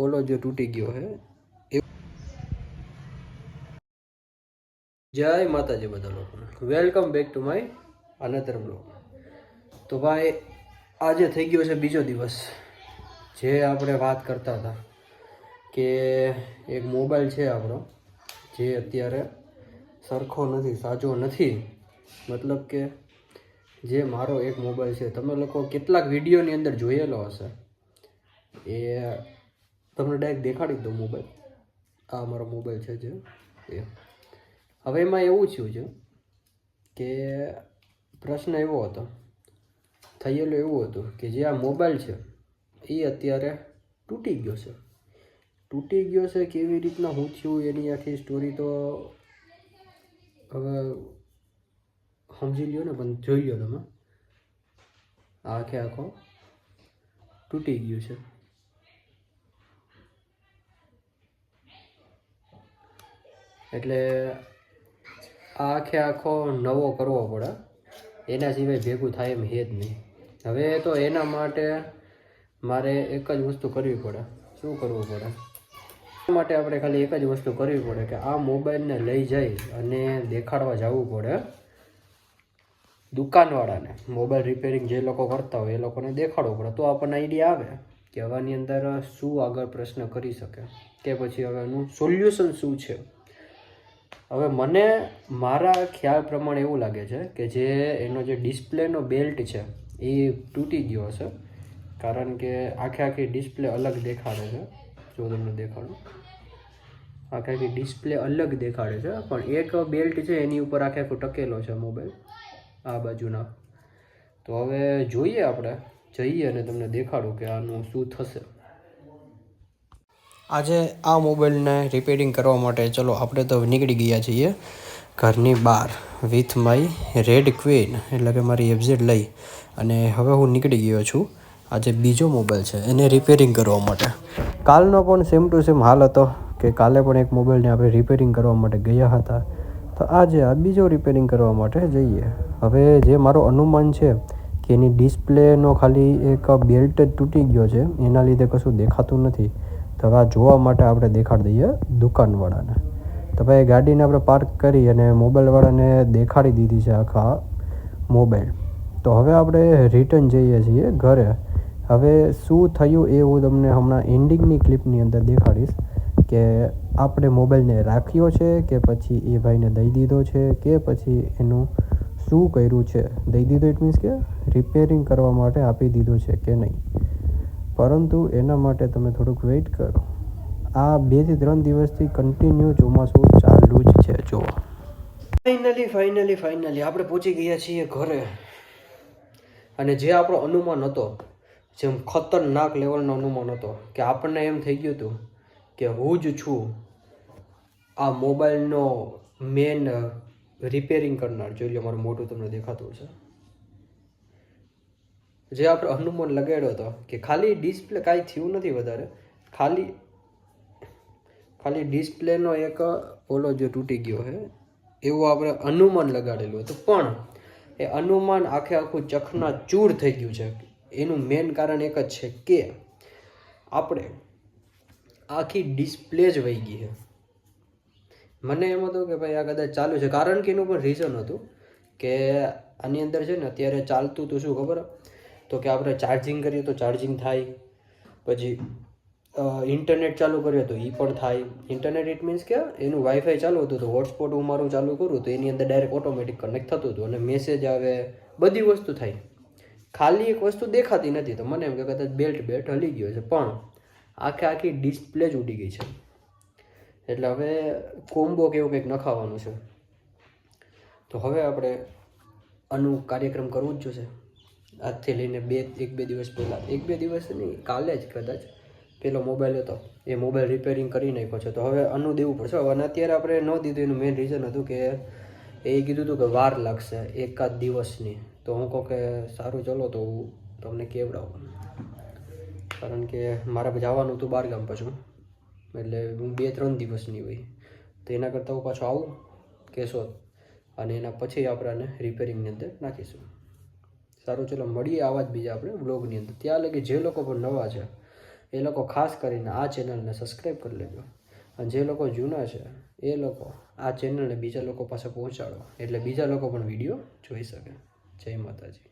પોલો જો તૂટી ગયો હે। જય માતાજી બધા લોકોને, welcome back to my another blog. તો ભાઈ આજે થઈ ગયો છે બીજો દિવસ। જે આપણે વાત કરતા હતા કે એક મોબાઈલ છે આપણો, જે અત્યારે સરખો નથી, સાચો નથી। મતલબ કે જે મારો એક મોબાઈલ છે, તમે લોકો કેટલાક વિડીયોની અંદર જોયેલો હશે, એ તમને ડાયરેક્ટ દેખાડી દો મોબાઈલ। આ મારો મોબાઈલ છે જે એ હવે એમાં એવું થયું છે કે પ્રશ્ન એવો હતો, થયેલું એવું હતું કે જે આ મોબાઈલ છે એ અત્યારે તૂટી ગયો છે। તૂટી ગયો છે કેવી રીતના હું થયું એની આખી સ્ટોરી તો હવે સમજી લ્યો ને, પણ જોઈ લો તમે। આખે આખો તૂટી ગયું છે। એટલે આખે આખો નવો કરવો પડે, એના સિવાય ભેગું થાય એમ હે જ નહીં। હવે તો એના માટે મારે એક જ વસ્તુ કરવી પડે। શું કરવું પડે? એના માટે આપણે ખાલી એક જ વસ્તુ કરવી પડે કે આ મોબાઈલને લઈ જઈ અને દેખાડવા જવું પડે દુકાનવાળાને। મોબાઈલ રિપેરિંગ જે લોકો કરતા હોય એ લોકોને દેખાડવું પડે, તો આપણને આઈડિયા આવે કે હવાની અંદર શું આગળ પ્રશ્ન કરી શકે, કે પછી હવે એનું સોલ્યુશન શું છે। હવે મને મારા ખ્યાલ પ્રમાણે એવું લાગે છે કે જે એનો જે ડિસ્પ્લેનો બેલ્ટ છે એ તૂટી ગયો હશે, કારણ કે આખી ડિસ્પ્લે અલગ દેખાડે છે। જો તમને દેખાડું, આખી ડિસ્પ્લે અલગ દેખાડે છે, પણ એક બેલ્ટ છે એની ઉપર આખો ટકેલો છે મોબાઈલ આ બાજુના। તો હવે જોઈએ, આપણે જઈએ અને તમને દેખાડું કે આનું શું થશે। આજે આ મોબાઈલને રિપેરિંગ કરવા માટે ચલો આપણે તો નીકળી ગયા છીએ ઘરની બહાર વિથ માય રેડ ક્વીન, એટલે કે મારી FZ લઈ, અને હવે હું નીકળી ગયો છું। આજે બીજો મોબાઈલ છે એને રિપેરિંગ કરવા માટે। કાલનો પણ સેમ ટુ સેમ હાલ હતો કે કાલે પણ એક મોબાઈલને આપણે રિપેરિંગ કરવા માટે ગયા હતા, તો આજે આ બીજો રિપેરિંગ કરવા માટે જઈએ। હવે જે મારો અનુમાન છે કે એની ડિસ્પ્લેનો ખાલી એક બેલ્ટ જ તૂટી ગયો છે, એના લીધે કશું દેખાતું નથી। તો હવે આ જોવા માટે આપણે દેખાડી દઈએ દુકાનવાળાને। તો ભાઈ ગાડીને આપણે પાર્ક કરી અને મોબાઈલવાળાને દેખાડી દીધી છે આખા મોબાઈલ। તો હવે આપણે રિટર્ન જઈએ છીએ ઘરે। હવે શું થયું એ હું તમને હમણાં એન્ડિંગની ક્લિપની અંદર દેખાડીશ કે આપણે મોબાઈલને રાખ્યો છે કે પછી એ ભાઈને દઈ દીધો છે, કે પછી એનું શું કર્યું છે। દઈ દીધો ઇટ મીન્સ કે રિપેરિંગ કરવા માટે આપી દીધું છે કે નહીં, પરંતુ એના માટે તમે થોડુંક વેઇટ કરો। આ 2 થી 3 દિવસથી કન્ટિન્યુ ચોમાસું ચાલુ જ છે। જો ફાઇનલી આપણે પહોંચી ગયા છીએ ઘરે, અને જે આપણો અનુમાન હતો, જેમ ખતરનાક લેવલનો અનુમાન હતો કે આપણને એમ થઈ ગયું હતું કે હું જ છું આ મોબાઈલનો મેન રિપેરિંગ કરનાર। જોઈ લો મારું મોઢું તમને દેખાતું હશે। જે આપણે અનુમાન લગાડ્યો હતો કે ખાલી ડિસ્પ્લે, કાંઈ થયું નથી વધારે, ખાલી ડિસ્પ્લેનો એક પોલો જો તૂટી ગયો છે એવું આપણે અનુમાન લગાડેલું હતું, પણ એ અનુમાન આખું ચકનાચૂર થઈ ગયું છે। એનું મેન કારણ એક જ છે કે આપણે આખી ડિસ્પ્લે જ વહી ગઈ છે। મને એમ હતું કે ભાઈ આ કદાચ ચાલુ છે, કારણ કે એનું પણ રીઝન હતું કે આની અંદર છે ને અત્યારે ચાલતું તો શું ખબર, તો કે આપણે ચાર્જિંગ કરીએ તો ચાર્જિંગ થાય, પછી ઇન્ટરનેટ ચાલુ કરીએ તો એ પણ થાય। ઇન્ટરનેટ ઇટ મીન્સ કે એનું વાઈફાઈ ચાલુ હતું તો હોટસ્પોટ હું મારું ચાલુ કરું તો એની અંદર ડાયરેક્ટ ઓટોમેટિક કનેક્ટ થતું હતું અને મેસેજ આવે, બધી વસ્તુ થાય। ખાલી એક વસ્તુ દેખાતી નથી, તો મને એમ કે કદાચ બેલ્ટ હલી ગયો છે, પણ આખી ડિસ્પ્લે જ ઉડી ગઈ છે। એટલે હવે કોમ્બો કે એવું કંઈક નખાવાનું છે। તો હવે આપણે આનું કાર્યક્રમ કરવું જ જોશે। આજથી લઈને 1-2 દિવસ પહેલાં, 1-2 દિવસ નહીં, કાલે જ કદાચ પેલો મોબાઈલ હતો એ મોબાઈલ રિપેરિંગ કરી નાખ્યો છે, તો હવે આનું દેવું પડશે। અને અત્યારે આપણે ન દીધું એનું મેઇન રીઝન હતું કે એ કીધું હતું કે વાર લાગશે 1-8 દિવસની। તો હું કહું કે સારું ચલો તો હું તમને કેવડાવું, કારણ કે મારે જવાનું હતું બહારગામ પાછું, એટલે હું 2-3 દિવસની હોય, તો એના કરતાં હું પાછું આવું કેશોદ, અને એના પછી આપણે આને રિપેરિંગની અંદર નાખીશું। સારું ચલો મળીએ આવા જ બીજા આપણે વ્લોગની અંદર। ત્યાં લગી જે લોકો પણ નવા છે એ લોકો ખાસ કરીને આ ચેનલને સબસ્ક્રાઈબ કરી લેજો. અને જે લોકો જૂના છે એ લોકો આ ચેનલને બીજા લોકો પાસે પહોંચાડો એટલે બીજા લોકો પણ વિડીયો જોઈ શકે. જય માતાજી.